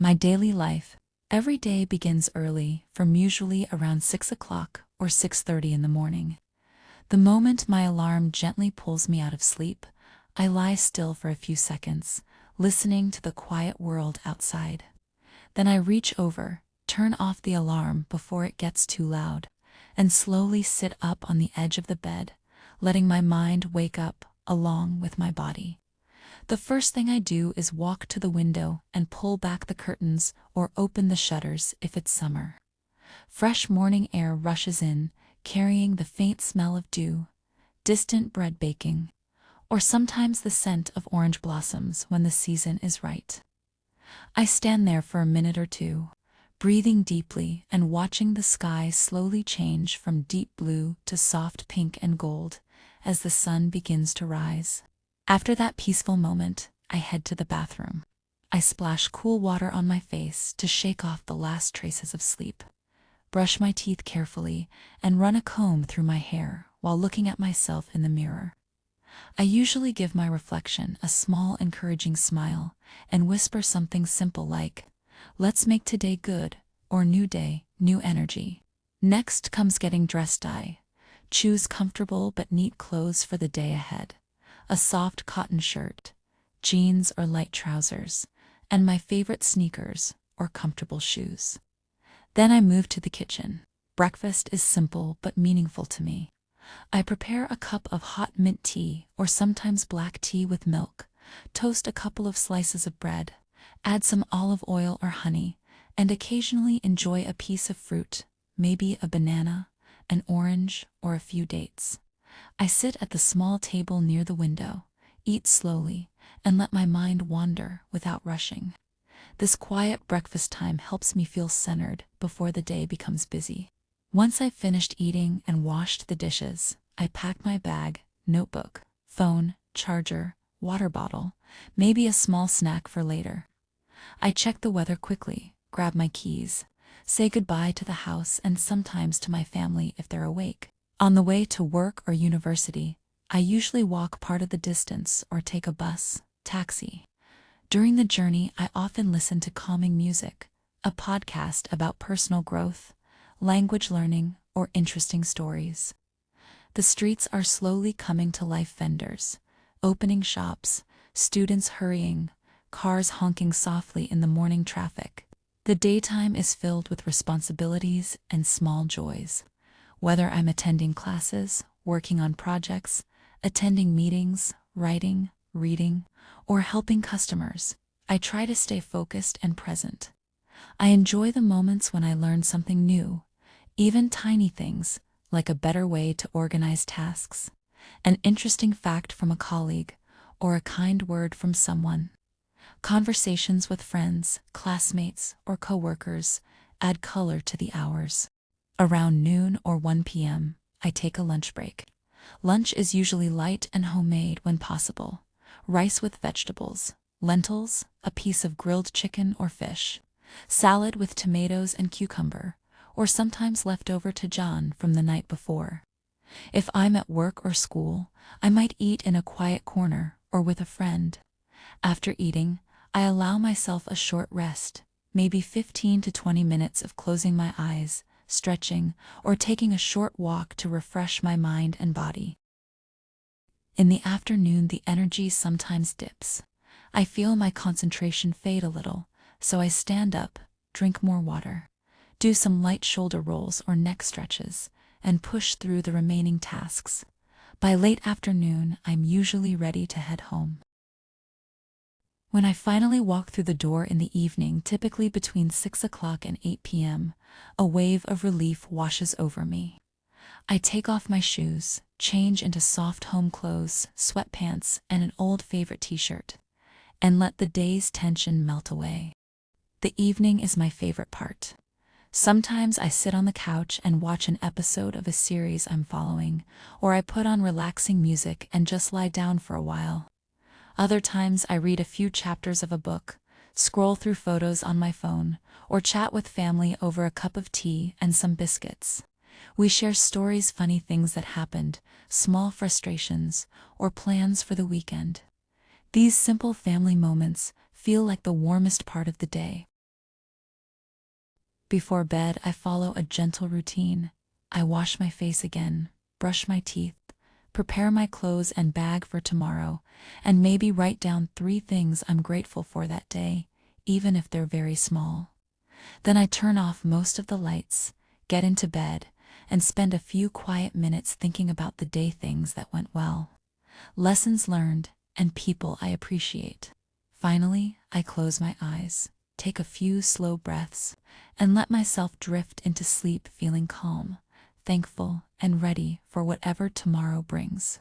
My daily life. Every day begins early, from usually around 6 o'clock or 6:30 in the morning. The moment my alarm gently pulls me out of sleep, I lie still for a few seconds, listening to the quiet world outside. Then I reach over, turn off the alarm before it gets too loud, and slowly sit up on the edge of the bed, letting my mind wake up along with my body. The first thing I do is walk to the window and pull back the curtains or open the shutters if it's summer. Fresh morning air rushes in, carrying the faint smell of dew, distant bread baking, or sometimes the scent of orange blossoms when the season is right. I stand there for a minute or two, breathing deeply and watching the sky slowly change from deep blue to soft pink and gold as the sun begins to rise. After that peaceful moment, I head to the bathroom. I splash cool water on my face to shake off the last traces of sleep, brush my teeth carefully, and run a comb through my hair while looking at myself in the mirror. I usually give my reflection a small encouraging smile and whisper something simple like, "Let's make today good," or "New day, new energy." Next comes getting dressed. I choose comfortable but neat clothes for the day ahead. A soft cotton shirt, jeans or light trousers, and my favorite sneakers or comfortable shoes. Then I move to the kitchen. Breakfast is simple but meaningful to me. I prepare a cup of hot mint tea or sometimes black tea with milk, toast a couple of slices of bread, add some olive oil or honey, and occasionally enjoy a piece of fruit, maybe a banana, an orange, or a few dates. I sit at the small table near the window, eat slowly, and let my mind wander without rushing. This quiet breakfast time helps me feel centered before the day becomes busy. Once I've finished eating and washed the dishes, I pack my bag, notebook, phone, charger, water bottle, maybe a small snack for later. I check the weather quickly, grab my keys, say goodbye to the house and sometimes to my family if they're awake. On the way to work or university, I usually walk part of the distance or take a bus, taxi. During the journey, I often listen to calming music, a podcast about personal growth, language learning, or interesting stories. The streets are slowly coming to life: vendors opening shops, students hurrying, cars honking softly in the morning traffic. The daytime is filled with responsibilities and small joys. Whether I'm attending classes, working on projects, attending meetings, writing, reading, or helping customers, I try to stay focused and present. I enjoy the moments when I learn something new, even tiny things, like a better way to organize tasks, an interesting fact from a colleague, or a kind word from someone. Conversations with friends, classmates, or coworkers add color to the hours. Around noon or 1 p.m., I take a lunch break. Lunch is usually light and homemade when possible. Rice with vegetables, lentils, a piece of grilled chicken or fish, salad with tomatoes and cucumber, or sometimes leftover Tajin from the night before. If I'm at work or school, I might eat in a quiet corner or with a friend. After eating, I allow myself a short rest, maybe 15 to 20 minutes of closing my eyes, stretching, or taking a short walk to refresh my mind and body. In the afternoon, the energy sometimes dips. I feel my concentration fade a little, so I stand up, drink more water, do some light shoulder rolls or neck stretches, and push through the remaining tasks. By late afternoon, I'm usually ready to head home. When I finally walk through the door in the evening, typically between 6 o'clock and 8 p.m., a wave of relief washes over me. I take off my shoes, change into soft home clothes, sweatpants, and an old favorite t-shirt, and let the day's tension melt away. The evening is my favorite part. Sometimes I sit on the couch and watch an episode of a series I'm following, or I put on relaxing music and just lie down for a while. Other times I read a few chapters of a book, scroll through photos on my phone, or chat with family over a cup of tea and some biscuits. We share stories, funny things that happened, small frustrations, or plans for the weekend. These simple family moments feel like the warmest part of the day. Before bed, I follow a gentle routine. I wash my face again, brush my teeth, prepare my clothes and bag for tomorrow, and maybe write down 3 things I'm grateful for that day, even if they're very small. Then I turn off most of the lights, get into bed, and spend a few quiet minutes thinking about the day, things that went well, lessons learned, and people I appreciate. Finally, I close my eyes, take a few slow breaths, and let myself drift into sleep feeling calm, thankful, and ready for whatever tomorrow brings.